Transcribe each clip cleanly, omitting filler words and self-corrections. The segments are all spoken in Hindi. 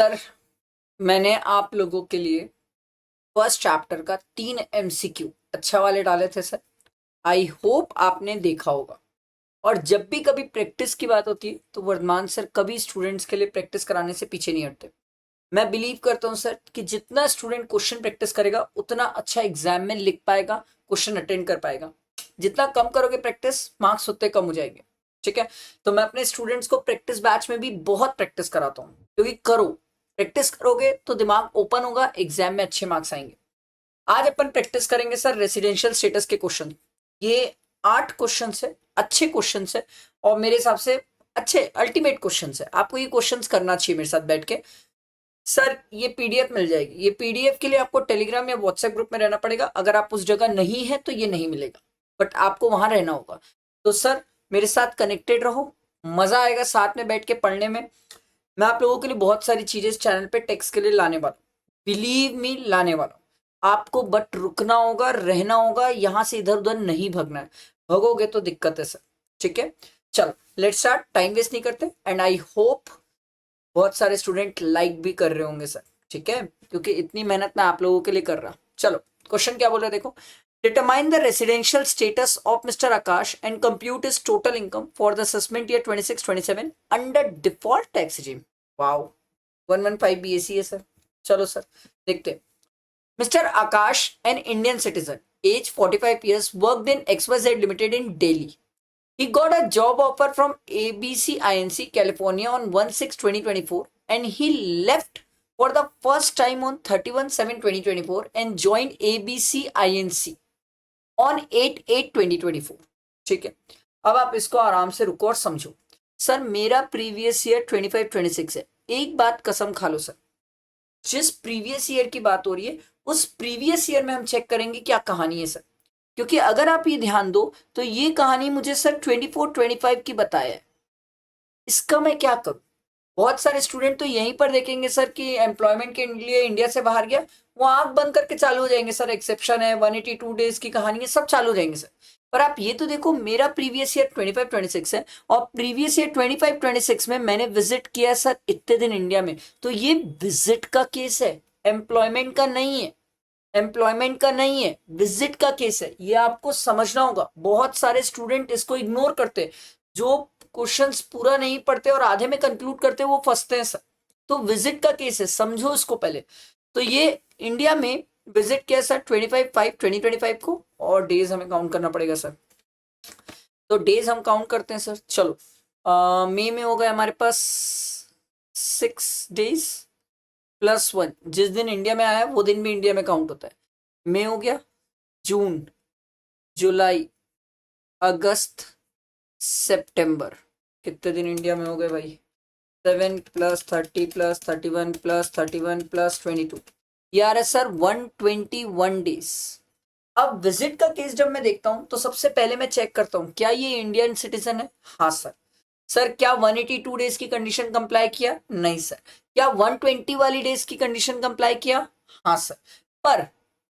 सर, मैंने आप लोगों के लिए फर्स्ट चैप्टर का 3 एमसीक्यू अच्छा वाले डाले थे सर। आई होप आपने देखा होगा। और जब भी कभी प्रैक्टिस की बात होती है तो वर्धमान सर कभी स्टूडेंट्स के लिए प्रैक्टिस कराने से पीछे नहीं हटते। मैं बिलीव करता हूँ सर कि जितना स्टूडेंट क्वेश्चन प्रैक्टिस करेगा उतना अच्छा एग्जाम में लिख पाएगा, क्वेश्चन अटेंड कर पाएगा। जितना कम करोगे प्रैक्टिस, मार्क्स उतने कम हो जाएंगे। ठीक है, तो मैं अपने स्टूडेंट्स को प्रैक्टिस बैच में भी बहुत प्रैक्टिस कराता हूँ, क्योंकि करो, प्रैक्टिस करोगे तो दिमाग ओपन होगा, एग्जाम में अच्छे मार्क्स आएंगे। आज अपन प्रैक्टिस करेंगे सर रेसिडेंशियल स्टेटस के क्वेश्चन। ये 8 क्वेश्चन है, अच्छे क्वेश्चन है और मेरे हिसाब से अच्छे अल्टीमेट क्वेश्चन है। आपको ये क्वेश्चन करना चाहिए मेरे साथ बैठ के। सर, ये पीडीएफ मिल जाएगी। ये पीडीएफ के लिए आपको टेलीग्राम या व्हाट्सएप ग्रुप में रहना पड़ेगा। अगर आप उस जगह नहीं है तो ये नहीं मिलेगा, बट आपको वहां रहना होगा। तो सर, मेरे साथ कनेक्टेड रहो, मजा आएगा साथ में बैठ के पढ़ने में। मैं आप लोगों के लिए बहुत सारी चीजें इस चैनल पे टेक्स्ट के लिए लाने वाला हूँ, बिलीव मी लाने वाला हूँ। आपको बट रुकना होगा, रहना होगा, यहां से इधर उधर नहीं भगना है। भगोगे तो दिक्कत है सर। ठीक है, चलो लेट्स स्टार्ट, टाइम वेस्ट नहीं करते। एंड आई होप बहुत सारे स्टूडेंट लाइक भी कर रहे होंगे सर। ठीक है, क्योंकि इतनी मेहनत मैं आप लोगों के लिए कर रहा। चलो, क्वेश्चन क्या बोल रहे देखो। Determine the residential status of mister Akash and compute his total income for the assessment year 26-27 under default tax regime. Wow, 115 BAC है सर। चलो सर, देखते हैं। Mister Akash, an Indian citizen, age 45 years, worked in XYZ Limited in Delhi. He got a job offer from ABC Inc. California on 1/6/2024 and he left for the first time on 31/7/2024 and joined ABC Inc. on 8/8/2024. ठीक है, अब आप इसको आराम से रुको और समझो। सर, मेरा प्रीवियस ईयर 25-26 है। एक बात कसम खा लो सर, जिस प्रीवियस ईयर की बात हो रही है उस प्रीवियस ईयर में हम चेक करेंगे क्या कहानी है सर। क्योंकि अगर आप ये ध्यान दो तो ये कहानी मुझे सर 24-25 की बताया है। इसका मैं क्या करूं? बहुत सारे स्टूडेंट तो यहीं पर देखेंगे सर कि एम्प्लॉयमेंट के लिए इंडिया से बाहर गया, वो आंख बंद करके चालू हो जाएंगे सर, एक्सेप्शन है, 182 डेज की कहानी है, सब चालू हो जाएंगे सर। पर आप ये तो देखो, मेरा प्रीवियस ईयर 25-26 है और प्रीवियस ईयर 25-26 में मैंने विजिट किया सर इतने दिन इंडिया में। तो ये विजिट का केस है, एम्प्लॉयमेंट का नहीं है। एम्प्लॉयमेंट का नहीं है, विजिट का केस है। ये आपको समझना होगा। बहुत सारे स्टूडेंट इसको इग्नोर करते हैं, जो क्वेश्चंस पूरा नहीं पढ़ते और आधे में कंक्लूड करते वो फंसते हैं सर। तो विजिट का केस है, समझो इसको पहले। तो ये इंडिया में विजिट किया सर 25/5/2025 को, और डेज हमें काउंट करना पड़ेगा सर। तो डेज हम काउंट करते हैं सर। चलो, मई में हो गए हमारे पास 6 days +1। जिस दिन इंडिया में आया वो दिन भी इंडिया में काउंट होता है। मई हो गया, जून, जुलाई, अगस्त, सितंबर। कितने दिन इंडिया में हो गए भाई? 7 + 30 + 31 + 31 + 22, यार है सर 121 डेज। अब विजिट का केस जब मैं देखता हूं तो सबसे पहले मैं चेक करता हूं क्या ये इंडियन सिटीजन है। हाँ सर। सर, क्या 182 डेज की कंडीशन कंप्लाई किया? नहीं सर। क्या 120 वाली डेज की कंडीशन कंप्लाई किया? हाँ सर। पर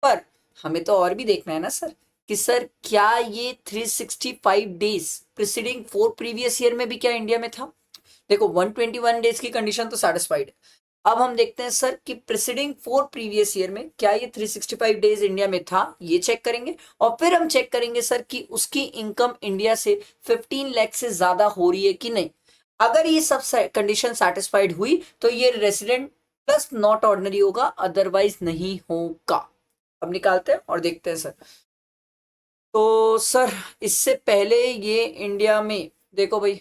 पर हमें तो और भी देखना है ना सर, कि सर क्या ये 365 डेज प्रीसीडिंग 4 प्रीवियस ईयर में भी क्या इंडिया में था? देखो, 121 डेज की कंडीशन तो सेटिस्फाइड है। अब हम देखते हैं सर कि प्रीसीडिंग 4 प्रीवियस ईयर में क्या ये 365 डेज इंडिया में था, ये चेक करेंगे। और फिर हम चेक करेंगे सर कि उसकी इनकम इंडिया से 15 लाख से ज्यादा हो रही है कि नहीं। अगर ये सब कंडीशन सेटिस्फाइड हुई तो ये रेसिडेंट प्लस नॉट ऑर्डिनरी होगा, अदरवाइज नहीं होगा। अब निकालते हैं और देखते हैं सर। तो सर, इससे पहले ये इंडिया में देखो भाई,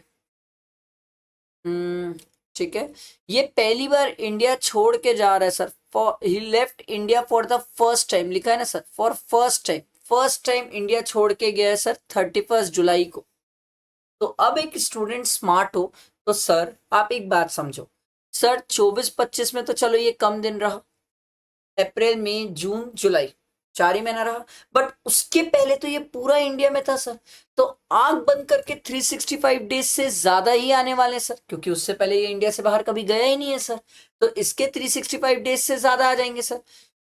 ठीक है, ये पहली बार इंडिया छोड़ के जा रहा है sir. For he left India for the first time, लिखा है ना sir, for first time India छोड़ के गया है सर 31 जुलाई को। तो अब एक स्टूडेंट स्मार्ट हो तो सर आप एक बात समझो। सर, 24-25 में तो चलो ये कम दिन रहा, अप्रैल मई जून जुलाई 4 ही महीना रहा, बट उसके पहले तो ये पूरा इंडिया में था सर। तो आंख बंद करके 365 डेज से ज्यादा ही आने वाले हैं सर, क्योंकि उससे पहले ये इंडिया से बाहर कभी गया ही नहीं है सर। तो इसके 365 डेज से ज्यादा आ जाएंगे सर।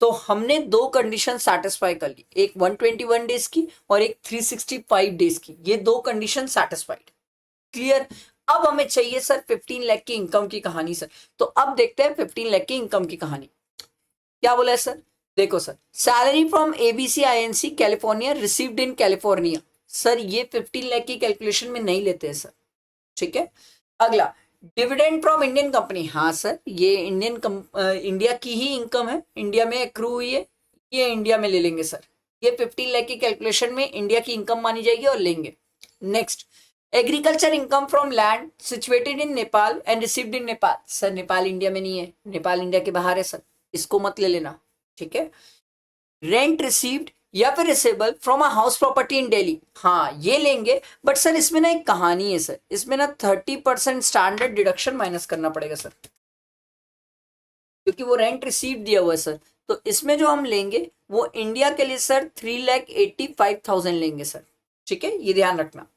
तो हमने 2 कंडीशन सेटिस्फाई कर ली, एक 121 डेज की और एक 365 डेज की। ये 2 कंडीशन सेटिस्फाइड, क्लियर। अब हमें चाहिए सर 15 लाख की इनकम की कहानी सर। तो अब देखते हैं 15 लाख की इनकम की कहानी क्या बोला है सर। देखो sir, salary from ABC INC California received in California. Sir ये 15 लाख की कैलकुलेशन में नहीं लेते हैं सर, ठीक है। अगला, डिविडेंड फ्रॉम इंडियन कंपनी, हाँ सर ये इंडिया की ही इनकम है, इंडिया में एक्रू हुई है, ये इंडिया में ले लेंगे सर। ये 15 लाख की कैलकुलेशन में इंडिया की इनकम मानी जाएगी और लेंगे। Next, agriculture income from land situated in Nepal and received in Nepal. Sir Nepal India में नहीं है, नेपाल इंडिया के बाहर है सर, इसको मत ले लेना, ठीक है। रेंट रिसीव्ड या फिर receivable from a house property in Delhi, हाँ ये लेंगे। बट सर इसमें ना एक कहानी है सर, इसमें ना 30% स्टैंडर्ड डिडक्शन माइनस करना पड़ेगा सर, क्योंकि वो रेंट रिसीव दिया हुआ है सर। तो इसमें जो हम लेंगे वो इंडिया के लिए सर 3,85,000 लेंगे सर, ठीक है, ये ध्यान रखना।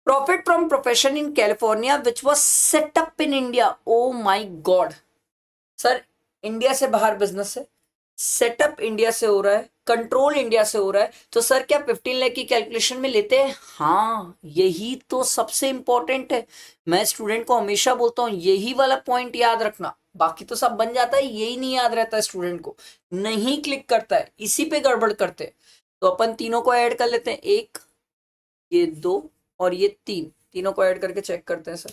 Profit from profession in California which was set up in India, oh my god sir, India से बाहर बिजनेस है, सेटअप इंडिया से हो रहा है, कंट्रोल इंडिया से हो रहा है, तो सर क्या 15 लाख की कैलकुलेशन में लेते हैं? हाँ यही तो सबसे इंपॉर्टेंट है। मैं स्टूडेंट को हमेशा बोलता हूं यही वाला पॉइंट याद रखना, बाकी तो सब बन जाता है, यही नहीं याद रहता है स्टूडेंट को, नहीं क्लिक करता है, इसी पे गड़बड़ करते हैं। तो अपन तीनों को ऐड कर लेते हैं, एक, ये दो और ये तीन, तीनों को ऐड करके चेक करते हैं सर।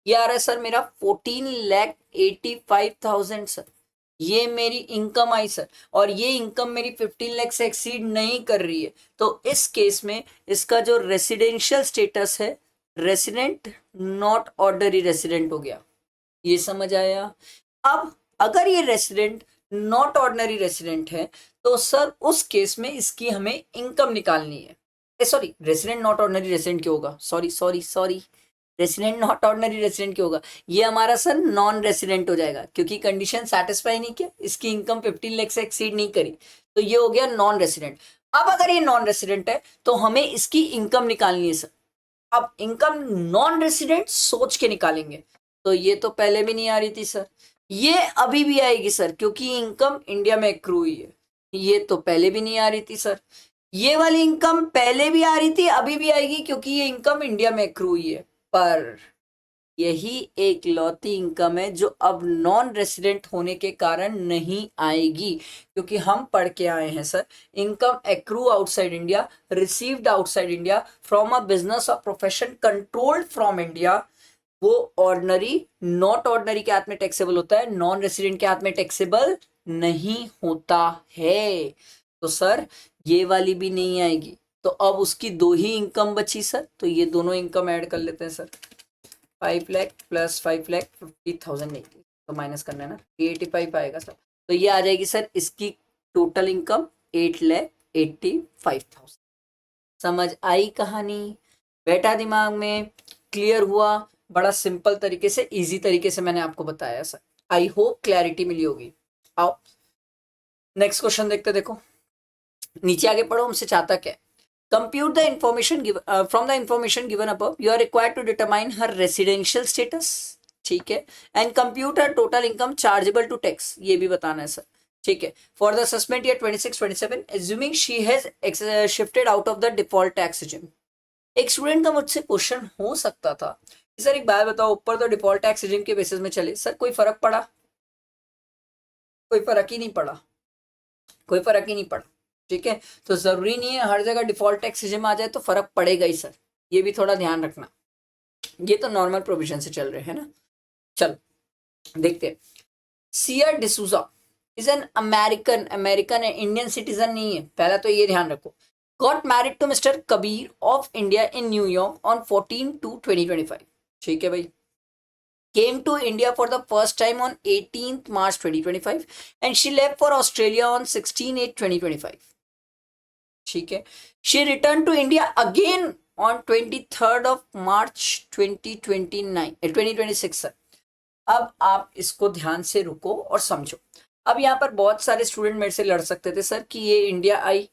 ये आ रहा है सर मेरा 14,85,000 सर, ये मेरी इनकम आई सर, और ये इनकम मेरी 15 लाख से एक्सीड नहीं कर रही है। तो इस केस में इसका जो रेसिडेंशियल स्टेटस है, रेसिडेंट नॉट ऑर्डनरी रेसिडेंट हो गया, ये समझ आया। अब अगर ये रेसिडेंट नॉट ऑर्डनरी रेसिडेंट है तो सर उस केस में इसकी हमें इनकम निकालनी है। Sorry, resident not ordinary resident क्यों होगा, sorry sorry sorry, resident not ordinary resident क्यों होगा, ये हमारा सर नॉन रेसिडेंट हो जाएगा, क्योंकि कंडीशन सेटिस्फाई नहीं किया, इसकी इनकम 15 लाख से एक्सीड नहीं करी, तो ये हो गया नॉन रेसिडेंट। अब अगर ये नॉन रेसिडेंट है तो हमें इसकी इनकम निकालनी है सर। अब इनकम नॉन रेसिडेंट सोच के निकालेंगे, तो ये तो पहले भी नहीं आ रही थी सर, ये अभी भी आएगी सर, क्योंकि इनकम इंडिया में एक्रू हुई है, ये तो पहले भी नहीं आ रही थी सर। ये वाली इनकम पहले भी आ रही थी, अभी भी आएगी, क्योंकि ये इनकम इंडिया में एक्रू हुई है। पर यही एक लौती इनकम है जो अब नॉन रेसिडेंट होने के कारण नहीं आएगी, क्योंकि हम पढ़ के आए हैं sir, income accrue outside India, received outside India from a business और प्रोफेशन कंट्रोल्ड फ्रॉम इंडिया, वो ऑर्डनरी नॉट ऑर्डनरी के हाथ में टैक्सेबल होता है, नॉन रेसिडेंट के हाथ में टैक्सेबल नहीं होता है। तो सर ये वाली भी नहीं आएगी, तो अब उसकी दो ही इनकम बची सर, तो ये दोनों इनकम ऐड कर लेते हैं सर। 5 लाख प्लस 5 लाख 50,000 नहीं, तो माइनस करना है ना, 85 आएगा सर। तो ये आ जाएगी सर इसकी टोटल इनकम 8,85,000। समझ आई कहानी, बैठा दिमाग में, क्लियर हुआ, बड़ा सिंपल तरीके से, इजी तरीके से मैंने आपको बताया सर, आई होप क्लैरिटी मिली होगी। आओ नेक्स्ट क्वेश्चन देखते, देखो नीचे आगे पढ़ो, हमसे चाहता क्या है। Compute the information given from the information given above. You are required to determine her residential status, ठीक है, and compute her total income chargeable to tax, ये भी बताना है सर, ठीक है। For the assessment year 26-27, assuming she has shifted out of the default tax regime. एक स्टूडेंट का मुझसे क्वेश्चन हो सकता था कि सर एक बात बताओ, ऊपर तो डिफॉल्ट टैक्स रिजीम के बेसिस में चले, सर कोई फर्क पड़ा? कोई फर्क ही नहीं पड़ा, कोई फर्क ही नहीं पड़ा, ठीक है। तो जरूरी नहीं है हर जगह डिफॉल्ट टैक्स रिजिम आ जाए तो फर्क पड़ेगा ही सर, ये भी थोड़ा ध्यान रखना, ये तो नॉर्मल प्रोविजन से चल रहे हैं ना। चलो देखते हैं। Siya D'Souza is an American, American है, इंडियन सिटीजन नहीं है, पहला तो ये ध्यान रखो। Got married to mister Kabir of India in New York on 14/2/2025, ठीक है भाई। Came to India for the first time on 18th March 2025 and she left for Australia on 16/8/2025, ठीक है। She returned to India again on 23rd of March 2026 sir. अब आप इसको ध्यान से रुको और समझो। अब यहाँ पर बहुत सारे स्टूडेंट मेरे से लड़ सकते थे सर कि ये इंडिया आई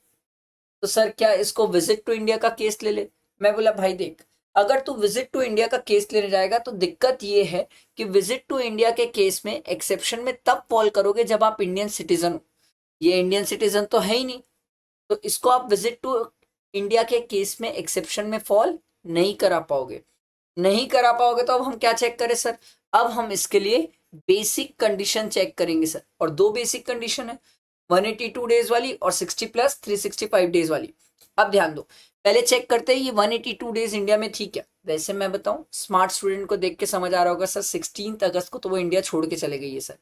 तो सर क्या इसको विजिट टू इंडिया का केस ले ले। मैं बोला भाई देख, अगर तू विजिट टू इंडिया का केस लेने जाएगा तो दिक्कत ये है कि विजिट टू इंडिया के केस में एक्सेप्शन में तब फॉल करोगे जब आप इंडियन सिटीजन हो, ये इंडियन सिटीजन तो है ही नहीं, तो इसको आप विजिट टू इंडिया के केस में एक्सेप्शन में फॉल नहीं करा पाओगे, नहीं करा पाओगे तो अब हम क्या चेक करें सर, अब हम इसके लिए बेसिक कंडीशन चेक करेंगे सर, और दो बेसिक कंडीशन है, 182 डेज वाली और 60 प्लस 365 डेज वाली। अब ध्यान दो, पहले चेक करते हैं ये 182 डेज इंडिया में थी क्या। वैसे मैं बताऊं, स्मार्ट स्टूडेंट को देख के समझ आ रहा होगा सर 16 अगस्त को तो वो इंडिया छोड़ के चले गई है सर,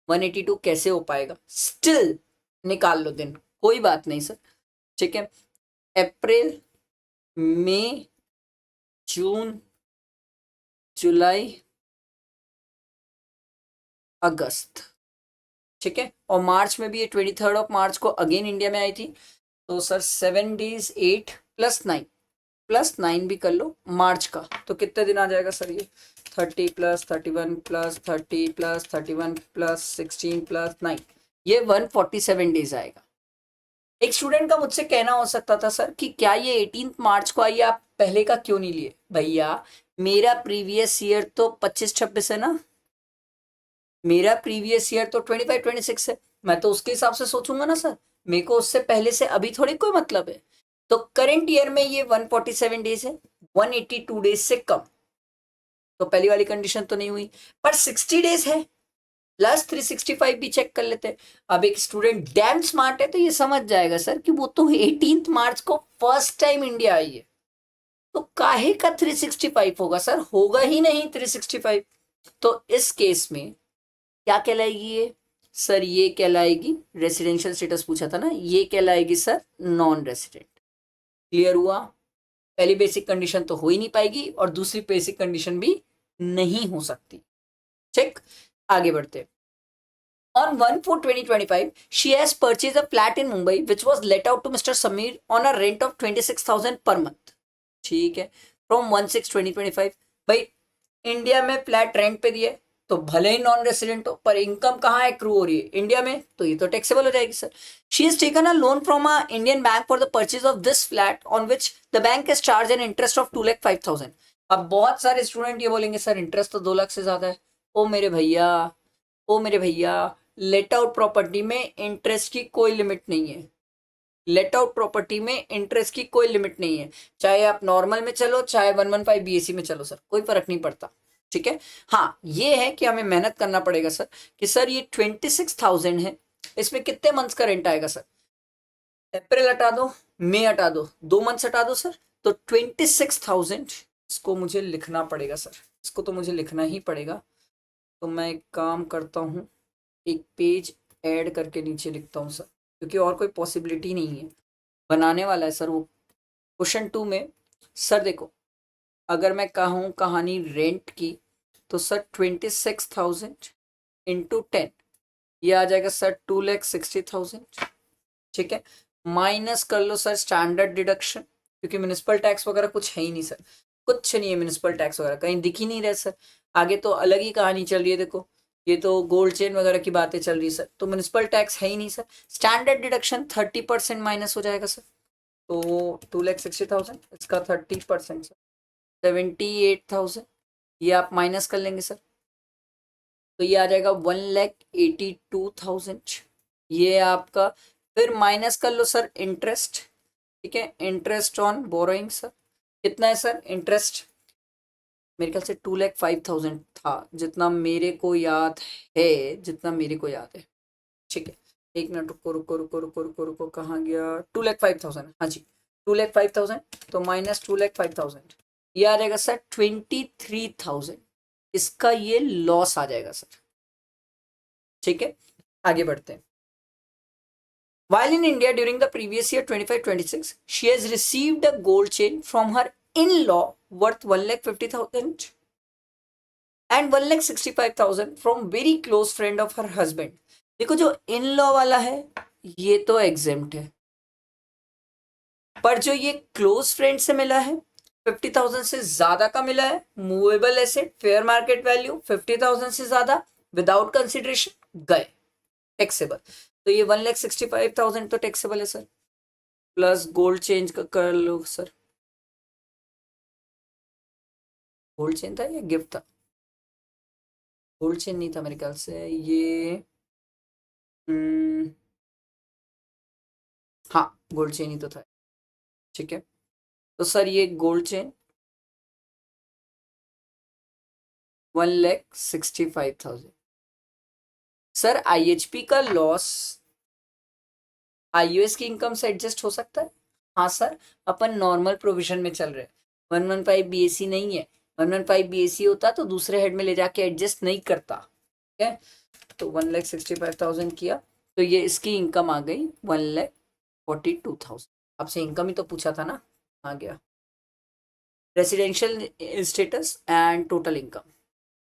182 कैसे हो पाएगा, स्टिल निकाल लो दिन, कोई बात नहीं सर, ठीक है। अप्रैल, मई, जून, जुलाई, अगस्त, ठीक है, और मार्च में भी ये 23 मार्च को अगेन इंडिया में आई थी, तो सर 7 डेज 8 +9 भी कर लो मार्च का, तो कितने दिन आ जाएगा सर ये, 30 + 31 + 30 + 31 + 16 + 9, ये 147 डेज आएगा। एक स्टूडेंट का मुझसे कहना हो सकता था सर कि क्या ये 18 मार्च को आई, आप पहले का क्यों नहीं लिए। भैया मेरा प्रीवियस ईयर तो 25-26 है ना, मेरा प्रीवियस ईयर तो 25-26 है, मैं तो उसके हिसाब से सोचूंगा ना सर, मेरे को उससे पहले से अभी थोड़ी कोई मतलब है। तो करंट ईयर में ये 147 डेज है, 182 डेज से कम, तो पहली वाली कंडीशन तो नहीं हुई, पर 60 डेज है, प्लस 365 भी चेक कर लेते हैं। अब एक स्टूडेंट डैम स्मार्ट है तो ये समझ जाएगा सर कि वो तो 18 मार्च को फर्स्ट टाइम इंडिया आई है, तो काहे का 365 होगा सर, होगा ही नहीं 365। तो इस केस में क्या कहलाएगी ये सर, ये कहलाएगी रेसिडेंशियल स्टेटस, पूछा था ना, ये कहलाएगी सर नॉन रेसिडेंट। क्लियर हुआ, पहली बेसिक कंडीशन तो हो ही नहीं पाएगी और दूसरी बेसिक कंडीशन भी नहीं हो सकती, ठीक। आगे बढ़ते, On 1/4/2025, she has purchased a flat in Mumbai which was let out to Mr. Samir on a rent of 26,000 per month. ठीक है, फ्रॉम 1/6/2025। भाई इंडिया में फ्लैट रेंट पे दिए तो भले ही नॉन रेसिडेंट हो, पर इनकम कहाँ एक्रू हो रही है, इंडिया में, तो ये तो टैक्सेबल हो जाएगी sir. She has taken a loan from a Indian bank for the purchase of this flat on which the bank has charge an interest of 2,05,000। अब बहुत सारे स्टूडेंट ये बोलेंगे सर इंटरेस्ट तो 2 लाख से ज्यादा है। ओ मेरे भैया, ओ मेरे भैया, लेट आउट प्रॉपर्टी में इंटरेस्ट की कोई लिमिट नहीं है, लेट आउट प्रॉपर्टी में इंटरेस्ट की कोई लिमिट नहीं है, चाहे आप नॉर्मल में चलो चाहे 115 बीएससी में चलो सर, कोई फर्क नहीं पड़ता, ठीक है। हाँ ये है कि हमें मेहनत करना पड़ेगा सर, कि सर ये 26,000 है, इसमें कितने मंथ्स का रेंट आएगा सर, अप्रैल हटा दो, मई हटा दो, 2 मंथ्स हटा दो सर, तो 26,000, इसको मुझे लिखना पड़ेगा सर, इसको तो मुझे लिखना ही पड़ेगा। तो मैं एक काम करता हूँ, एक पेज ऐड करके नीचे लिखता हूँ सर, क्योंकि और कोई पॉसिबिलिटी नहीं है, बनाने वाला है सर वो क्वेश्चन 2 में। सर देखो, अगर मैं कहूँ कहानी रेंट की, तो सर 26,000 इंटू 10, ये आ जाएगा सर 2,60,000, ठीक है। माइनस कर लो सर स्टैंडर्ड डिडक्शन, क्योंकि म्यूनिसिपल टैक्स वगैरह कुछ है ही नहीं सर, कुछ नहीं है म्यूनिसिपल टैक्स वगैरह, कहीं दिख ही नहीं रहा सर। आगे तो अलग ही कहानी चल रही है, देखो ये तो गोल्ड चेन वगैरह की बातें चल रही है सर, तो म्यूनिसिपल टैक्स है ही नहीं सर। स्टैंडर्ड डिडक्शन 30% माइनस हो जाएगा सर, तो 2,60,000, इसका 30% सर 78,000, ये आप माइनस कर लेंगे सर, तो ये आ जाएगा 1,82,000, ये आपका, फिर माइनस कर लो सर इंटरेस्ट, ठीक है, इंटरेस्ट ऑन बोरोइंग सर, कितना है सर इंटरेस्ट, मेरे ख्याल से 2,05,000 था, जितना मेरे को याद है, जितना मेरे को याद है, ठीक है। एक मिनट, रुको रुको रुको रुको रुको रुको, कहाँ गया, 2,05,000, हाँ जी 2,05,000, तो माइनस 2,05,000, ये आ जाएगा सर 23,000, इसका ये लॉस आ जाएगा सर, ठीक है। आगे बढ़ते हैं। While in India during the previous year 25-26, she has received a gold chain from her in-law worth 1,50,000 and 1,65,000 from very close friend of her husband. देखो जो इन लॉ वाला है ये तो एग्जेम्प्ट है, पर जो ये क्लोज फ्रेंड से मिला है 50,000 से ज्यादा का मिला है, movable asset fair market value 50,000 से ज्यादा, विदाउट कंसिडरेशन गए, टैक्सेबल, तो ये 1,65,000 तो टैक्सेबल है सर, प्लस गोल्ड चेंज का कर लो सर, गोल्ड चेन था या गिफ्ट था, गोल्ड चेन नहीं था मेरे ख्याल से ये, हाँ गोल्ड चेन ही तो था, ठीक है। तो सर ये गोल्ड चेन 1,65,000। सर IHP का लॉस IUS की इनकम से एडजस्ट हो सकता है? हाँ सर, अपन नॉर्मल प्रोविजन में चल रहे हैं, 115 BAC नहीं है। 115 BAC होता तो दूसरे हेड में ले जाके एडजस्ट नहीं करता। ठीक है, तो 1,65,000 किया, तो ये इसकी इनकम आ गई 1,42,000। आपसे इनकम ही तो पूछा था ना, आ गया। Residential status and total income,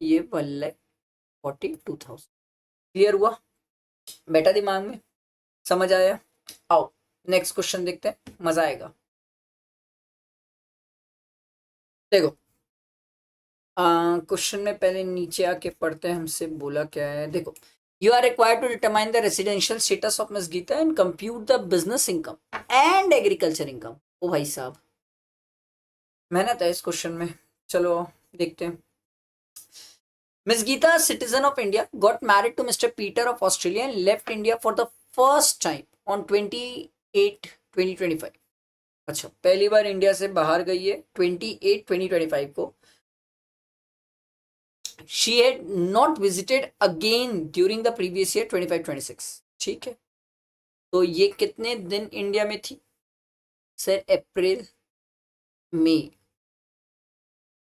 ये 1,42,000। क्लियर हुआ? बेटा दिमाग में समझ आया? आओ नेक्स्ट क्वेश्चन देखते हैं, मजा आएगा। देखो क्वेश्चन में पहले नीचे आके पढ़ते हैं, हमसे बोला क्या है। देखो, you are required to determine the residential status of miss Geeta and compute the business income and agriculture income. ओ भाई साहब, मेहनत है इस क्वेश्चन में। चलो देखते हैं। Miss Geeta, a citizen of India, got married to Mr. Peter of Australia and left India for the first time on 28/2025। अच्छा, पहली बार इंडिया से बाहर गई है 28/2025 को। She had not visited again during the previous year 25-26। ठीक है, तो ये कितने दिन इंडिया में थी सर? अप्रैल, मई,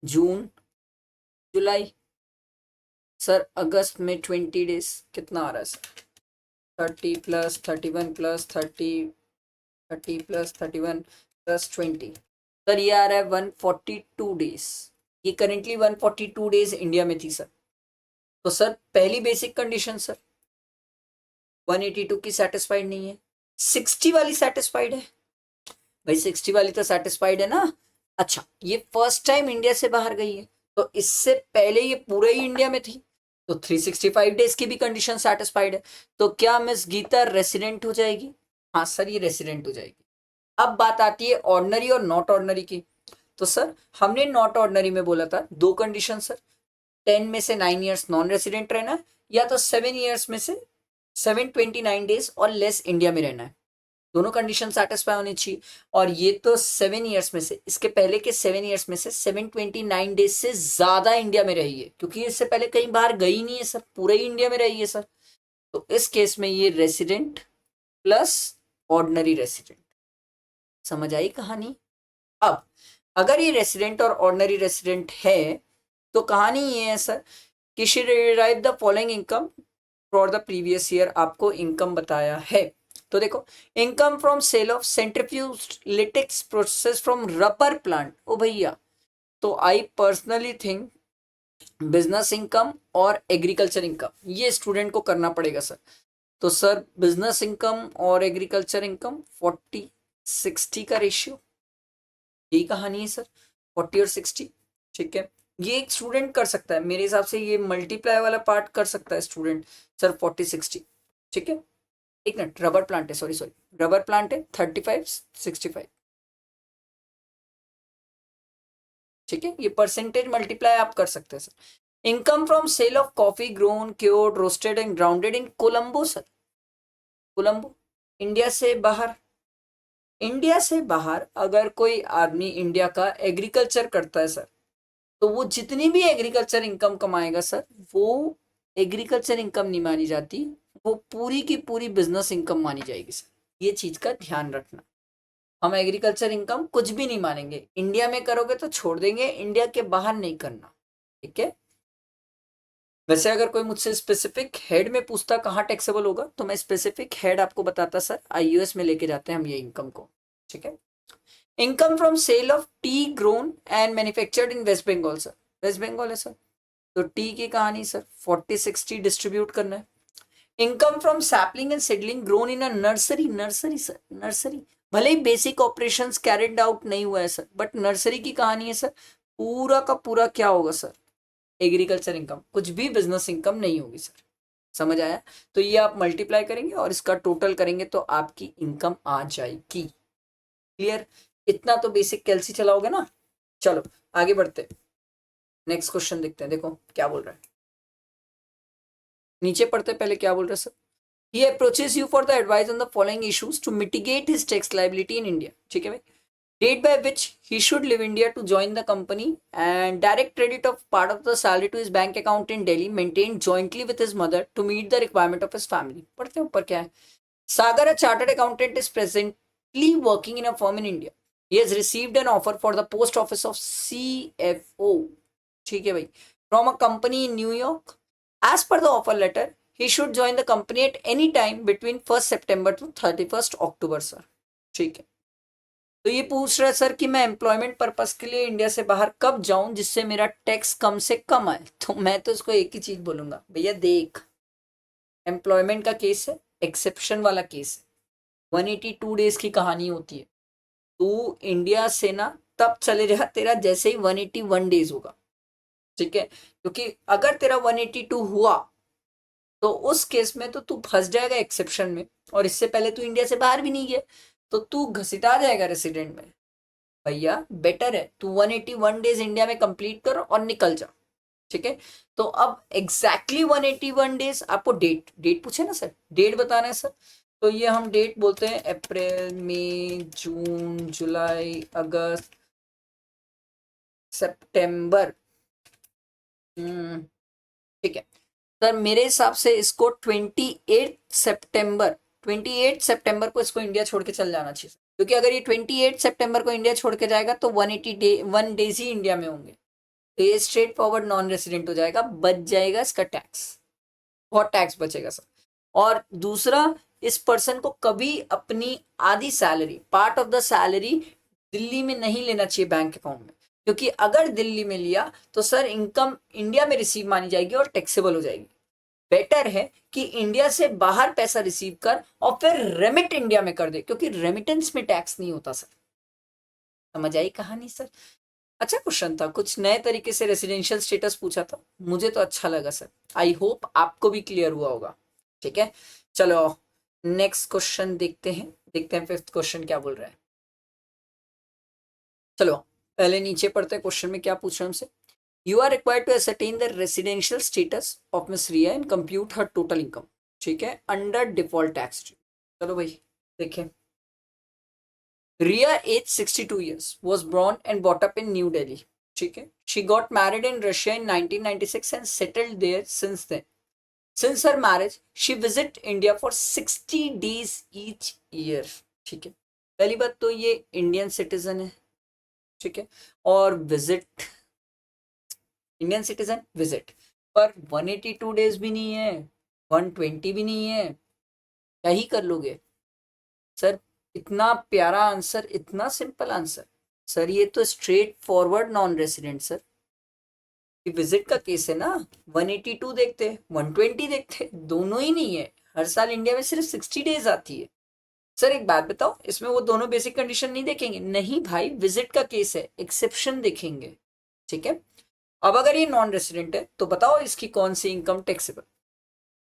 जून, जुलाई। सर अगस्त में 20 डेज, कितना आ रहा है सर? 30 + 31 + 30, 30 + 31 + 20। सर ये आ रहा है 142 डेज। ये करेंटली 142 डेज इंडिया में थी सर। तो सर पहली बेसिक कंडीशन सर 182 की सेटिस्फाइड नहीं है, 60 वाली सेटिस्फाइड है। भाई 60 वाली तो सेटिस्फाइड है ना। अच्छा, ये फर्स्ट टाइम इंडिया से बाहर गई है, तो इससे पहले ये पूरे ही इंडिया में थी, तो 365 डेज की भी कंडीशन सेटिस्फाइड है। तो क्या मिस गीता रेसिडेंट हो जाएगी? हाँ सर, ये रेसिडेंट हो जाएगी। अब बात आती है ऑर्डिनरी और नॉट ऑर्डिनरी की। तो सर हमने नॉट ऑर्डिनरी में बोला था दो कंडीशन सर, 10 में से 9 ईयर्स नॉन रेसिडेंट रहना है, या तो 7 ईयर्स में से 729 डेज और लेस इंडिया में रहना है। दोनों कंडीशन सेटिस्फाई होनी चाहिए। और ये तो 7 ईयर्स में से, इसके पहले के 7 ईयर्स में से 729 डेज से ज्यादा इंडिया में रही है, क्योंकि इससे पहले कहीं बाहर गई नहीं है सर, पूरे ही इंडिया में रही है सर। तो इस केस में ये रेसिडेंट प्लस ऑर्डिनरी रेसिडेंट। समझ आई कहानी? अब अगर ये रेसिडेंट और ऑर्डिनरी रेसिडेंट है, तो कहानी ये है सर कि she derive the following income for the previous year. आपको इनकम बताया है, तो देखो, income from sale of centrifuge latex process from rubber plant. ओ भैया, तो I personally think business income और एग्रीकल्चर इनकम ये स्टूडेंट को करना पड़ेगा सर। तो सर बिजनेस इनकम और एग्रीकल्चर इनकम 40-60 का रेशियो, यही कहानी है सर, 40 और 60। ठीक है, ये एक स्टूडेंट कर सकता है मेरे हिसाब से, ये मल्टीप्लाई वाला पार्ट कर सकता है स्टूडेंट सर 40-60। ठीक है, एक मिनट, रबर प्लांट है, सॉरी रबर प्लांट है 35-65। ठीक है, ये परसेंटेज मल्टीप्लाई आप कर सकते हैं sir. Income from sale of coffee grown cured roasted and grounded in Colombo sir. Colombo India से बाहर, इंडिया से बाहर अगर कोई आदमी इंडिया का एग्रीकल्चर करता है सर, तो वो जितनी भी एग्रीकल्चर इनकम कमाएगा सर, वो एग्रीकल्चर इनकम नहीं मानी जाती, वो पूरी की पूरी बिजनेस इनकम मानी जाएगी सर। ये चीज का ध्यान रखना। हम एग्रीकल्चर इनकम कुछ भी नहीं मानेंगे, इंडिया में करोगे तो छोड़ देंगे, इंडिया के बाहर नहीं करना। ठीक है, वैसे अगर कोई मुझसे स्पेसिफिक हेड में पूछता कहाँ टैक्सेबल होगा, तो मैं स्पेसिफिक हेड आपको बताता सर, IUS में लेके जाते हैं हम ये इनकम को। ठीक है, income from sale of tea grown and manufactured in West Bengal sir. West Bengal है सर, तो टी की कहानी सर 40-60 डिस्ट्रीब्यूट करना है। Income from sapling and seedling grown in a nursery, nursery sir, nursery भले ही बेसिक ऑपरेशंस कैरिड आउट नहीं हुआ है सर, बट नर्सरी की कहानी है सर, पूरा का पूरा क्या होगा सर? एग्रीकल्चर इनकम, कुछ भी बिजनेस इनकम नहीं होगी सर। समझ आया? तो ये आप मल्टीप्लाई करेंगे और इसका टोटल करेंगे तो आपकी इनकम आ जाएगी। क्लियर? इतना तो बेसिक कैलसी चलाओगे ना। चलो आगे बढ़ते, नेक्स्ट क्वेश्चन देखते हैं। देखो क्या बोल रहा है, नीचे पढ़ते पहले क्या बोल रहा है sir. He approaches you for the advice on the following issues to mitigate his tax liability in India। ठीक है भाई, date by which he should leave India to join the company, and direct credit of part of the salary to his bank account in Delhi, maintained jointly with his mother to meet the requirement of his family. पढ़ते हैं ऊपर क्या है. Sagar, a chartered accountant, is presently working in a firm in India. He has received an offer for the post office of CFO. ठीक है भाई. From a company in New York. As per the offer letter, he should join the company at any time between 1st September to 31st October, sir. ठीक है. तो ये पूछ रहा है सर कि मैं एम्प्लॉयमेंट पर्पस के लिए इंडिया से बाहर कब जाऊं जिससे मेरा टैक्स कम से कम आए. तो मैं तो इसको एक ही चीज बोलूंगा, भैया देख, एम्प्लॉयमेंट का केस है, एक्सेप्शन वाला केस है, 182 डेज की कहानी होती है. तू इंडिया से ना तब चले जा तेरा जैसे ही 181 डेज होगा. ठीक है, क्योंकि अगर तेरा 182 हुआ तो उस केस में तो तू फंस जाएगा एक्सेप्शन में, और इससे पहले तू इंडिया से बाहर भी नहीं गया तो तू घसीटा जाएगा रेसिडेंट में. भैया बेटर है तू 181 डेज इंडिया में कंप्लीट कर और निकल जा. ठीक है, तो अब एग्जैक्टली 181 डेज आपको डेट डेट पूछे ना सर, डेट बताना है सर. तो ये हम डेट बोलते हैं अप्रैल, मई, जून, जुलाई, अगस्त, सितंबर. ठीक है सर, मेरे हिसाब से इसको 28 सितंबर को इसको इंडिया छोड़ के चल जाना चाहिए, क्योंकि अगर ये 28 सितंबर को इंडिया छोड़ के जाएगा तो 1 डेज ही इंडिया में होंगे. तो ये स्ट्रेट फॉरवर्ड नॉन रेसिडेंट हो जाएगा, बच जाएगा इसका टैक्स, बहुत टैक्स बचेगा सर. और दूसरा, इस पर्सन को कभी अपनी आधी salary, part of the salary Delhi में नहीं लेना चाहिए बैंक अकाउंट में, क्योंकि अगर दिल्ली में लिया तो सर इनकम इंडिया में रिसीव मानी जाएगी और टैक्सेबल हो जाएगी. बेटर है कि इंडिया से बाहर पैसा रिसीव कर और फिर रेमिट इंडिया में कर दे, क्योंकि रेमिटेंस में टैक्स नहीं होता सर. समझ आई कहानी सर? अच्छा क्वेश्चन था, कुछ नए तरीके से रेसिडेंशियल स्टेटस पूछा था, मुझे तो अच्छा लगा सर. आई होप आपको भी क्लियर हुआ होगा. ठीक है, चलो नेक्स्ट क्वेश्चन देखते हैं फिफ्थ क्वेश्चन क्या बोल रहा है. चलो पहले नीचे पढ़ते हैं क्वेश्चन में क्या पूछ रहा है हमसे. You are required to ascertain the residential status of miss Riya and compute her total income. ठीक है, अंडर डिफॉल्ट टैक्स. चलो भाई देखें. Ria, age 62 years, was born and brought up in New Delhi. ठीक है, she got married in Russia in 1996 and settled there since then. Since her marriage, she visit India for 60 days each year. ठीक है, पहली बात तो ये इंडियन सिटीजन है. ठीक है, और विजिट इंडियन सिटीजन विजिट पर 182 डेज भी नहीं है, 120 भी नहीं है, क्या ही कर लोगे सर? इतना प्यारा आंसर, इतना सिंपल आंसर सर. ये तो straight forward non resident sir. Visit का केस है ना, 182 देखते, 120 देखते, दोनों ही नहीं है. हर साल इंडिया में सिर्फ 60 डेज आती है. सर एक बात बताओ, इसमें वो दोनों बेसिक कंडीशन नहीं देखेंगे? नहीं भाई, विजिट का केस है, एक्सेप्शन देखेंगे. ठीक है, अब अगर ये नॉन रेसिडेंट है तो बताओ इसकी कौन सी income taxable.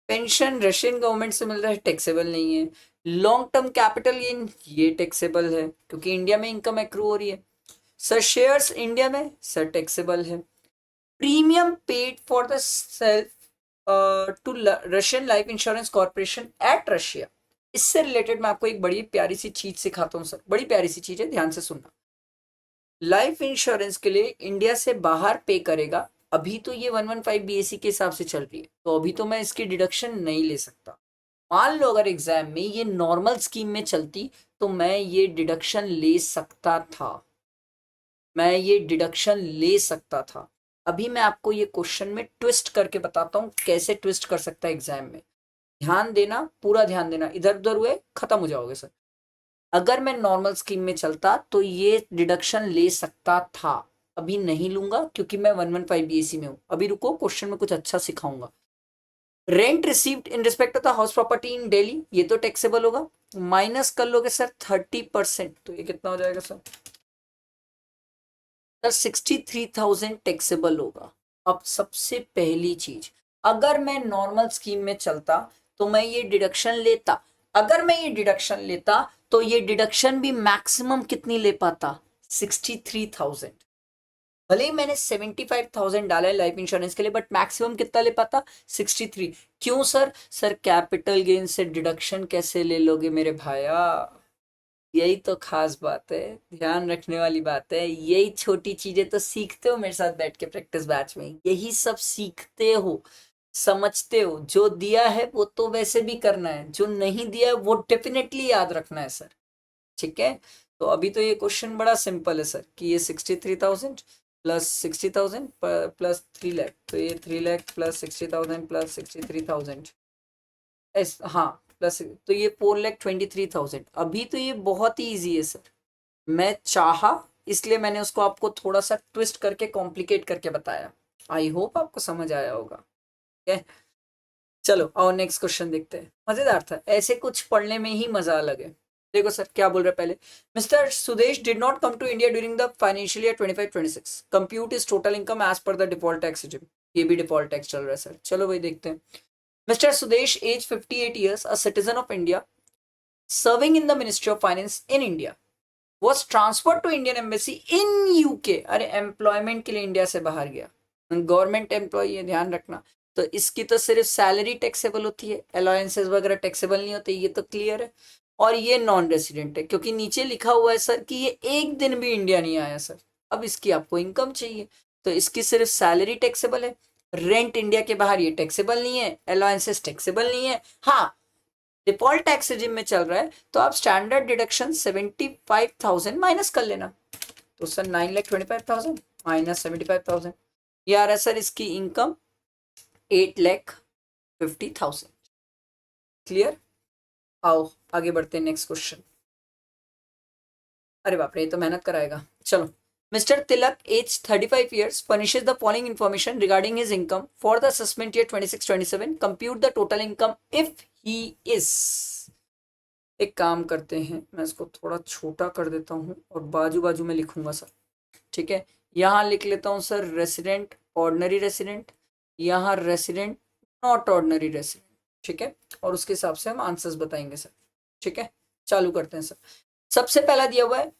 Pension Russian government से मिल रहा है, टैक्सेबल नहीं है. लॉन्ग टर्म कैपिटल गेन, ये टैक्सेबल है क्योंकि इंडिया में इनकम एक्रू हो रही है. सर शेयर्स इंडिया में, सर टैक्सेबल है. Premium paid for the self to Russian life insurance corporation at Russia. इससे रिलेटेड मैं आपको एक बड़ी प्यारी सी चीज सिखाता हूँ सर, बड़ी प्यारी सी चीज है, ध्यान से सुनना. लाइफ इंश्योरेंस के लिए इंडिया से बाहर पे करेगा. अभी तो ये 115 BAC के हिसाब से चल रही है, तो अभी तो मैं इसकी डिडक्शन नहीं ले सकता. मान लो अगर एग्जाम में ये नॉर्मल स्कीम में चलती तो मैं ये डिडक्शन ले सकता था, मैं ये डिडक्शन ले सकता था. अभी मैं आपको ये क्वेश्चन में ट्विस्ट करके बताता हूँ कैसे ट्विस्ट कर सकता है एग्जाम में. ध्यान देना, पूरा ध्यान देना, इधर उधर हुए खत्म हो जाओगे सर. अगर मैं नॉर्मल स्कीम में चलता तो ये डिडक्शन ले सकता था, अभी नहीं लूंगा क्योंकि मैं 115 BAC में हूं. अभी रुको, क्वेश्चन में कुछ अच्छा सिखाऊंगा. Rent received in respect of the house property in Delhi, ये तो टैक्सेबल होगा. माइनस कर लोगे सर 30%, तो ये कितना हो जाएगा सर? सर 63,000 टैक्सेबल होगा. अब सबसे पहली चीज, अगर मैं नॉर्मल स्कीम में चलता तो मैं ये डिडक्शन लेता. अगर मैं ये डिडक्शन लेता तो ये डिडक्शन भी मैक्सिमम कितनी ले पाता? 63,000. भले ही मैंने 75,000 डाला है लाइफ इंश्योरेंस के लिए, बट मैक्सिमम कितना ले पाता? 63. क्यों सर? सर कैपिटल गेन से डिडक्शन कैसे ले लोगे मेरे भाया? यही तो खास बात है, ध्यान रखने वाली बात है। यही छोटी चीजें तो सीखते हो मेरे साथ बैठ के प्रैक्टिस बैच में, यही सब सीखते हो, समझते हो। जो दिया है वो तो वैसे भी करना है, जो नहीं दिया है वो डेफिनेटली याद रखना है सर। ठीक है, तो अभी तो ये क्वेश्चन बड़ा सिंपल है सर कि ये 63,000 प्लस 60,000 प्लस 3 लाख, तो ये 3 लाख प्लस 60,000 प्लस 63,000 हाँ प्लस, तो ये 4,23,000। अभी तो ये बहुत ही ईजी है सर, मैं चाहा इसलिए मैंने उसको आपको थोड़ा सा ट्विस्ट करके कॉम्प्लिकेट करके बताया। आई होप आपको समझ आया होगा। ठीक है, चलो और नेक्स्ट क्वेश्चन देखते हैं। मजेदार था, ऐसे कुछ पढ़ने में ही मजा अलग है। देखो सर क्या बोल रहे हैं पहले, mister Sudesh did not come to India during the financial year 25-26, compute is total income as per the default tax regime. ये भी डिफॉल्ट टैक्स चल रहा है सर, चलो भाई देखते हैं। Mister Sudesh age 58 years, a citizen of India, serving in the ministry of finance in India, was transfer to Indian embassy in UK. अरे एम्प्लॉयमेंट के लिए इंडिया से बाहर गया, गवर्नमेंट एम्प्लॉय है, ध्यान रखना। तो इसकी तो सिर्फ सैलरी टैक्सेबल होती है, अलाउंसेस वगैरह टैक्सेबल नहीं होते, ये तो क्लियर है। और ये नॉन रेसिडेंट है, क्योंकि नीचे लिखा हुआ है सर कि ये एक दिन भी इंडिया नहीं आया सर। अब इसकी आपको इनकम चाहिए, तो इसकी सिर्फ सैलरी टैक्सेबल है, रेंट इंडिया के बाहर ये टैक्सेबल नहीं है, अलाउंसेस टैक्सेबल नहीं है। हाँ, डिफॉल्ट टैक्स रिजिम में चल रहा है, तो आप स्टैंडर्ड डिडक्शन 75,000 माइनस कर लेना। तो सर 9,25,000 माइनस 75,000, ये आ रहा है सर इसकी इनकम 8,50,000। क्लियर, आओ आगे बढ़ते हैं नेक्स्ट क्वेश्चन। अरे बाप रे, ये तो मेहनत कराएगा। चलो, mister Tilak age 35 years furnishes the following information regarding his income for the assessment year 26-27, compute the total income if he is। एक काम करते हैं, मैं इसको थोड़ा छोटा कर देता हूँ और बाजू बाजू में लिखूंगा सर। ठीक है, यहाँ लिख लेता हूँ सर रेसिडेंट, ऑर्डनरी रेसिडेंट, यहाँ रेसिडेंट, नॉट ऑर्डनरी रेसिडेंट। ठीक है, और उसके हिसाब से हम आंसर्स बताएंगे सर। ठीक है, चालू करते हैं सर। सबसे पहला दिया हुआ है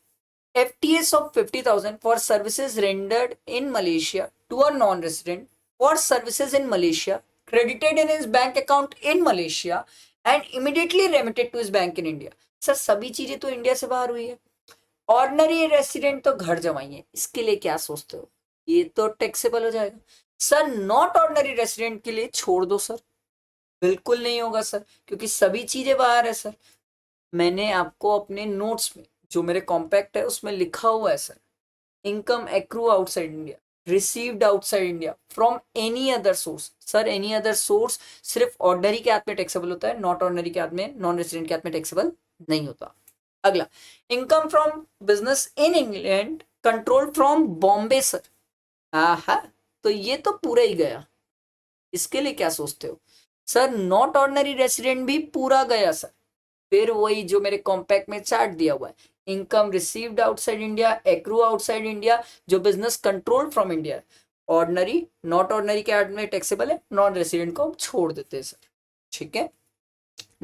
FTS of 50,000 for services rendered in Malaysia to a non-resident for services in Malaysia credited in his bank account in Malaysia and immediately remitted to his bank in India। Sir सभी चीजें तो इंडिया से बाहर हुई है, ऑर्डिनरी रेसिडेंट तो घर जमाई है, इसके लिए क्या सोचते हो, ये तो टैक्सेबल हो जाएगा। सर नॉट ऑर्डिनरी रेसिडेंट के लिए छोड़ दो सर, बिल्कुल नहीं होगा सर, क्योंकि सभी चीजें बाहर है सर। मैंने आपको अपने नोट्स में जो मेरे कॉम्पैक्ट है उसमें लिखा हुआ है sir, income accrue outside India, received outside India from any other source. Sir any other source सिर्फ ऑर्डिनरी के हाथ में टैक्सेबल होता है, नॉट ऑर्डिनरी के हाथ में, नॉन रेसिडेंट के हाथ में टैक्सेबल नहीं होता। अगला, income from business in England control from Bombay sir. हाँ, तो ये तो पूरा ही गया, इसके लिए क्या सोचते हो सर, नॉट ऑर्डिनरी रेसिडेंट भी पूरा गया सर। फिर वही जो मेरे कॉम्पैक्ट में चार्ट दिया हुआ है, income received outside India, accrue outside India, जो business control from India, ordinary not ordinary के हाथ में टैक्सेबल है, नॉन रेसिडेंट को हम छोड़ देते हैं सर। ठीक है,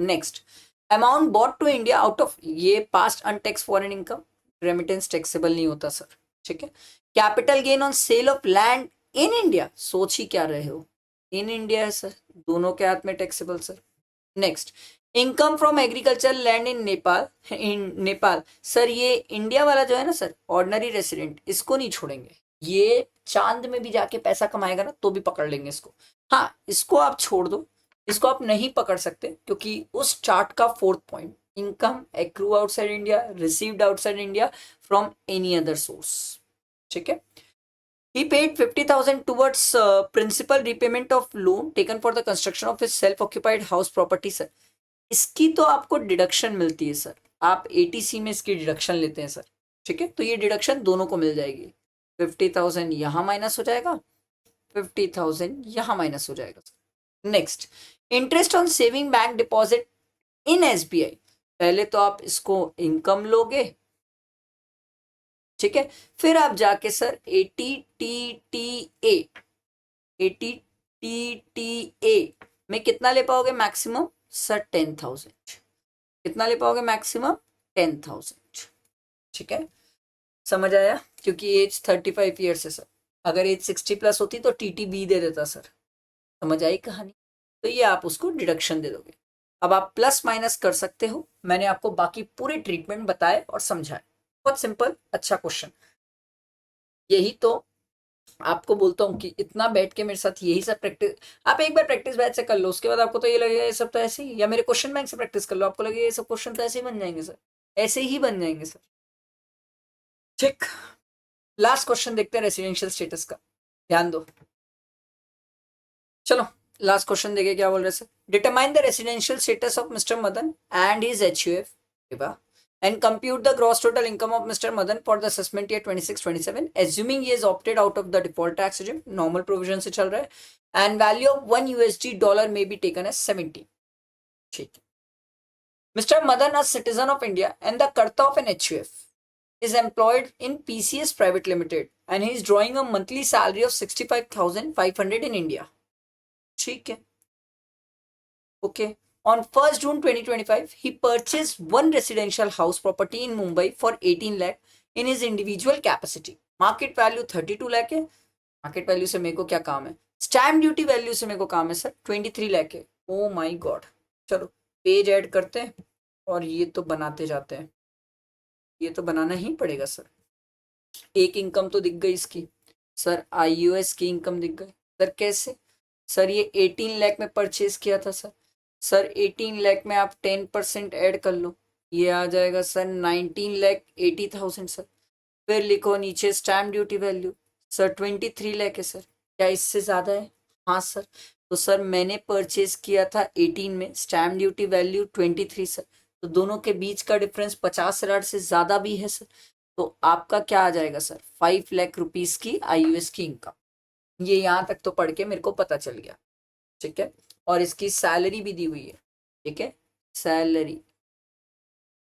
next, amount bought to India out of, ये past untaxed foreign income, remittance taxable नहीं होता सर। ठीक है, capital gain on sale of land in India, सोच ही क्या रहे हो, इन इंडिया है सर, दोनों के हाथ में taxable sir. Next, income from agriculture land in Nepal sir, ये इंडिया वाला जो है ना सर, ऑर्डिनरी रेसिडेंट, इसको नहीं छोड़ेंगे, ये चांद में भी जाके पैसा कमाएगा ना तो भी पकड़ लेंगे इसको। हाँ, इसको आप छोड़ दो, इसको आप नहीं पकड़ सकते, क्योंकि उस चार्ट का 4th point, income accrue outside India, received outside India from any other source. ठीक है, he paid 50,000 towards principal repayment of loan taken for the construction of his self occupied house property sir। इसकी तो आपको डिडक्शन मिलती है सर, आप ATC में इसकी डिडक्शन लेते हैं सर। ठीक है, तो ये डिडक्शन दोनों को मिल जाएगी, 50,000 यहाँ माइनस हो जाएगा, 50,000 यहाँ माइनस हो जाएगा sir. Next, interest on saving bank deposit in SBI, पहले तो आप इसको इनकम लोगे, ठीक है, फिर आप जाके सर ATTTA में कितना ले पाओगे मैक्सिमम सर, 10,000। कितना ले पाओगे मैक्सिमम, 10,000। ठीक है, समझ आया, क्योंकि एज 35 ईयर्स है सर, अगर एज 60 प्लस होती तो TTB दे देता सर। समझ आई कहानी, तो ये आप उसको डिडक्शन दे दोगे। अब आप प्लस माइनस कर सकते हो, मैंने आपको बाकी पूरे ट्रीटमेंट बताए और समझाए, बहुत सिंपल, अच्छा क्वेश्चन। यही तो आपको बोलता हूँ कि इतना बैठ के मेरे साथ यही सब प्रैक्टिस, आप एक बार प्रैक्टिस बैच से कर लो, उसके बाद आपको तो ये लगेगा ये सब तो ऐसे ही, या मेरे क्वेश्चन बैंक से प्रैक्टिस कर लो, आपको लगेगा ये सब क्वेश्चन तो ऐसे ही बन जाएंगे सर, ऐसे ही बन जाएंगे सर। ठीक, लास्ट क्वेश्चन देखते हैं रेसिडेंशियल स्टेटस का, ध्यान दो। चलो लास्ट क्वेश्चन देखिए क्या बोल रहे sir. Determine the residential status of mister Madan and his HUF and compute the gross total income of Mr. Madan for the assessment year 26-27 assuming he has opted out of the default tax regime, normal provision से चल रहा है, and value of $1 may be taken as 70. ठीक है। Mr. Madan, a citizen of India and the Karta of an HUF, is employed in PCS Private Limited and he is drawing a monthly salary of 65,500 in India. ठीक है, okay. On 1st June 2025, he purchased one residential house property in Mumbai for 18 lakh in his individual capacity. Market value 32 lakh है। मार्केट वैल्यू से मेरे को क्या काम है, स्टैम्प ड्यूटी वैल्यू से मेरे को काम है सर 23 लाख है। ओ माय गॉड, चलो पेज ऐड करते हैं और ये तो बनाते जाते हैं, ये तो बनाना ही पड़ेगा सर। एक इनकम तो दिख गई इसकी सर, आईयूएस की इनकम दिख गई सर, कैसे सर, ये 18 लाख में परचेज किया था सर, सर 18 लाख में आप 10% ऐड कर लो, ये आ जाएगा सर 19,80,000 सर। फिर लिखो नीचे stamp duty value sir 23 lakh है सर, क्या इससे ज़्यादा है? हाँ सर। तो सर मैंने परचेज किया था 18 में, स्टैम्प ड्यूटी वैल्यू 23 सर, तो दोनों के बीच का डिफरेंस 50,000 से ज़्यादा भी है सर, तो आपका क्या आ जाएगा सर 5 लाख रुपीज़ की आईयूएस की इनकम। ये यहाँ तक तो पढ़ के मेरे को पता चल गया, ठीक है। और इसकी सैलरी भी दी हुई है, ठीक है, सैलरी,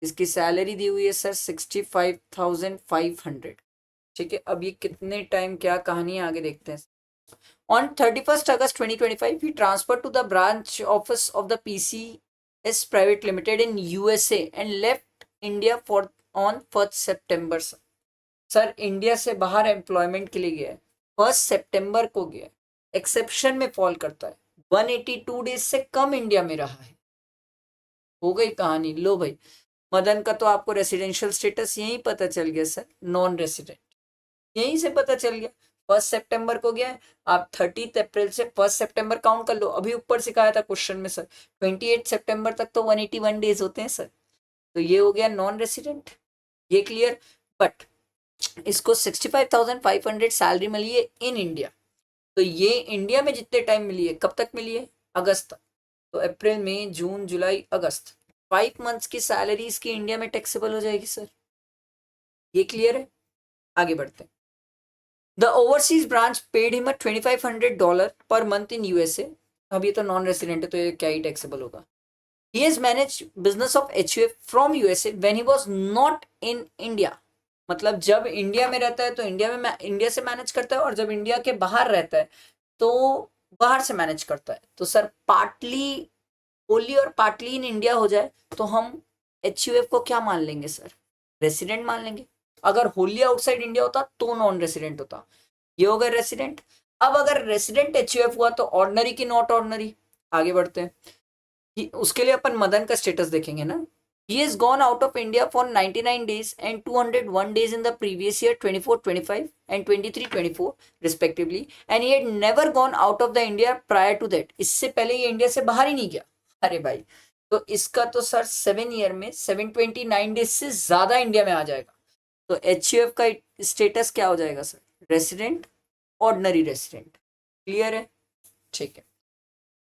इसकी सैलरी दी हुई है सर 65,500, ठीक है। अब ये कितने टाइम क्या कहानी है आगे देखते हैं। On 31st August 2025, he transferred to the branch office of the PCS Private Limited in USA and left India for on 1st September. Sir India से बाहर एम्प्लॉयमेंट के लिए गया है, 1 सितंबर को गया है, एक्सेप्शन में फॉल करता है, 182 डेज से कम इंडिया में रहा है। हो गई कहानी। लो भाई, मदन का तो आपको रेसिडेंशियल स्टेटस यही पता चल गया सर, नॉन रेसिडेंट, यहीं से पता चल गया। 1 सितंबर को गया है, आप 30 अप्रैल से 1 सितंबर काउंट कर लो, अभी ऊपर सिखाया था क्वेश्चन में सर 28 सितंबर तक तो 181 डेज होते हैं सर, तो ये हो गया नॉन रेसिडेंट, ये क्लियर। बट इसको 65,500 सैलरी मिली है इन इंडिया, तो ये इंडिया में जितने टाइम मिली है, कब तक मिली है, अगस्त तक, तो अप्रैल मई जून जुलाई अगस्त, 5 मंथ्स की सैलरी इसकी इंडिया में टैक्सेबल हो जाएगी सर, ये क्लियर है। आगे बढ़ते हैं। The overseas branch paid him a $2,500 per month in USA. अब ये तो नॉन रेसिडेंट है तो ये क्या ही टैक्सेबल होगा। He has managed business of HUF from USA when he was not in India. मतलब जब इंडिया में रहता है तो इंडिया से मैनेज करता है, और जब इंडिया के बाहर रहता है तो बाहर से मैनेज करता है। तो सर पार्टली होली और पार्टली इन इंडिया हो जाए तो हम HUF को क्या मान लेंगे सर, रेसिडेंट मान लेंगे। अगर होली आउटसाइड इंडिया होता तो नॉन रेसिडेंट होता, ये हो गया रेसिडेंट। अब अगर रेसिडेंट HUF हुआ तो ऑर्डिनरी की नॉट ऑर्डिनरी। आगे बढ़ते हैं, उसके लिए अपन मदन का स्टेटस देखेंगे ना। He has gone out of India for 99 days and 201 days in the previous year 24-25 and 23-24 respectively, and he had never gone out of the India prior to that. इससे पहले ये इंडिया से बाहर ही नहीं गया। अरे भाई, तो इसका तो सर 7 ईयर में 729 डेज से ज्यादा इंडिया में आ जाएगा, तो HUF का स्टेटस क्या हो जाएगा sir, resident, ordinary resident, clear है, ठीक है।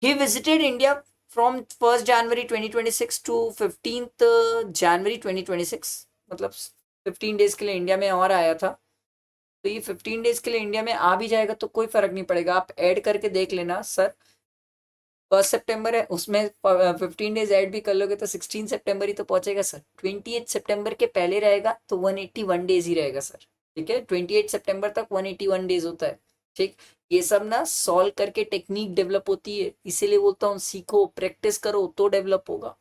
He visited India from 1st January 2026 to 15th January 2026, मतलब 15 डेज के लिए इंडिया में और आया था, तो ये 15 डेज के लिए इंडिया में आ भी जाएगा तो कोई फर्क नहीं पड़ेगा, आप ऐड करके देख लेना सर। 1 सितंबर है, उसमें 15 डेज ऐड भी कर लोगे तो 16 सितंबर ही तो पहुंचेगा सर। 28 सितंबर के पहले रहेगा तो 181 डेज ही रहेगा सर, ठीक है। 28 सितंबर तक 181 डेज होता है, ठीक। ये सब ना सॉल्व करके टेक्निक डेवलप होती है, इसीलिए बोलता हूँ सीखो, प्रैक्टिस करो तो डेवलप होगा।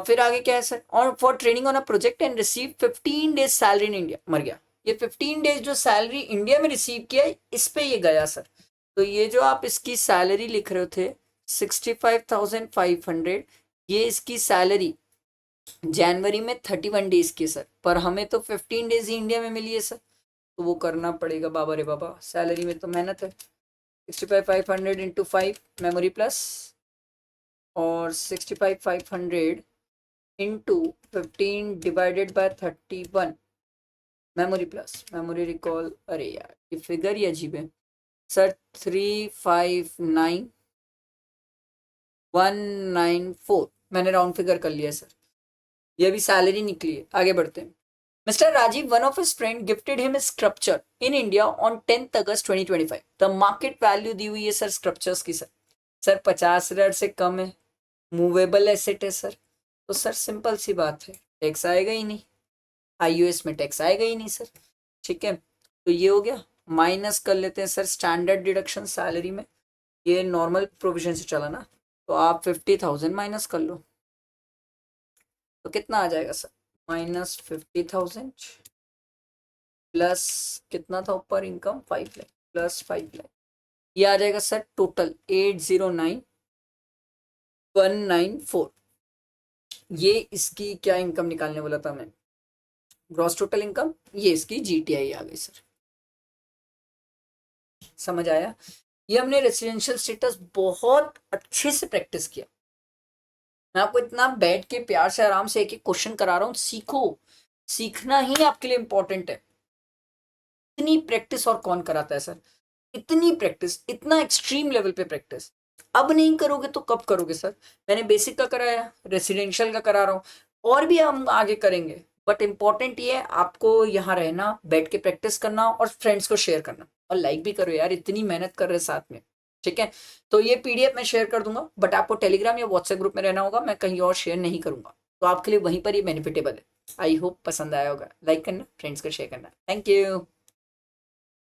फिर आगे क्या है सर, और for training on a project and receive 15 days salary in India, मर गया। ये 15 डेज जो सैलरी इंडिया में रिसीव किया है इस पे ये गया सर। तो ये जो आप इसकी सैलरी लिख रहे थे 65,500 ये इसकी सैलरी जनवरी में 31 डेज की सर, पर हमें तो 15 डेज ही इंडिया में मिली है सर, तो वो करना पड़ेगा बाबा रे बाबा, सैलरी में तो मेहनत है। 65,500 इंटू 5 मेमोरी प्लस, और 65,500 into 15 divided by 31 memory plus, memory recall, अरे यार ये फिगर ही अजीब है सर। 359,194 मैंने राउंड फिगर कर लिया सर, ये भी सैलरी निकली है। आगे बढ़ते हैं। Mister Rajiv, one of his friend gifted him sculpture in India on 10th August 2025। The market value दी हुई है सर स्क्रप्चर्स की सर, 50,000 से कम है, मूवेबल एसेट है सर, तो सर सिंपल सी बात है, टैक्स आएगा ही नहीं, आईयूएस में टैक्स आएगा ही नहीं सर। ठीक है, तो ये हो गया। माइनस कर लेते हैं सर स्टैंडर्ड डिडक्शन सैलरी में, ये नॉर्मल प्रोविजन से चला ना, तो आप 50,000 माइनस कर लो, तो कितना आ जाएगा सर, -50,000 प्लस कितना था ऊपर इनकम 5 लाख प्लस 5 लाख, ये आ जाएगा सर टोटल 809,194। ये इसकी क्या इनकम निकालने वाला था मैं, ग्रॉस टोटल इनकम, ये इसकी जीटीआई आ गई सर। समझ आया? ये हमने रेसिडेंशियल स्टेटस बहुत अच्छे से प्रैक्टिस किया, मैं आपको इतना बैठ के प्यार से आराम से एक एक क्वेश्चन करा रहा हूँ, सीखो, सीखना ही आपके लिए इंपॉर्टेंट है। इतनी प्रैक्टिस और कौन कराता है सर, इतनी प्रैक्टिस, इतना एक्सट्रीम लेवल पे प्रैक्टिस, अब नहीं करोगे तो कब करोगे सर। मैंने बेसिक का कराया, रेसिडेंशियल का करा रहा हूँ, और भी हम आगे करेंगे, बट इंपॉर्टेंट ये है आपको यहाँ रहना, बैठ के प्रैक्टिस करना और फ्रेंड्स को शेयर करना, और लाइक भी करो यार, इतनी मेहनत कर रहे साथ में। ठीक है, तो ये पीडीएफ मैं शेयर कर दूंगा, बट आपको टेलीग्राम या व्हाट्सएप ग्रुप में रहना होगा, मैं कहीं और शेयर नहीं करूंगा, तो आपके लिए वहीं पर ये बेनिफिटेबल है। आई होप पसंद आया होगा, लाइक करना, फ्रेंड्स को शेयर करना। Thank you.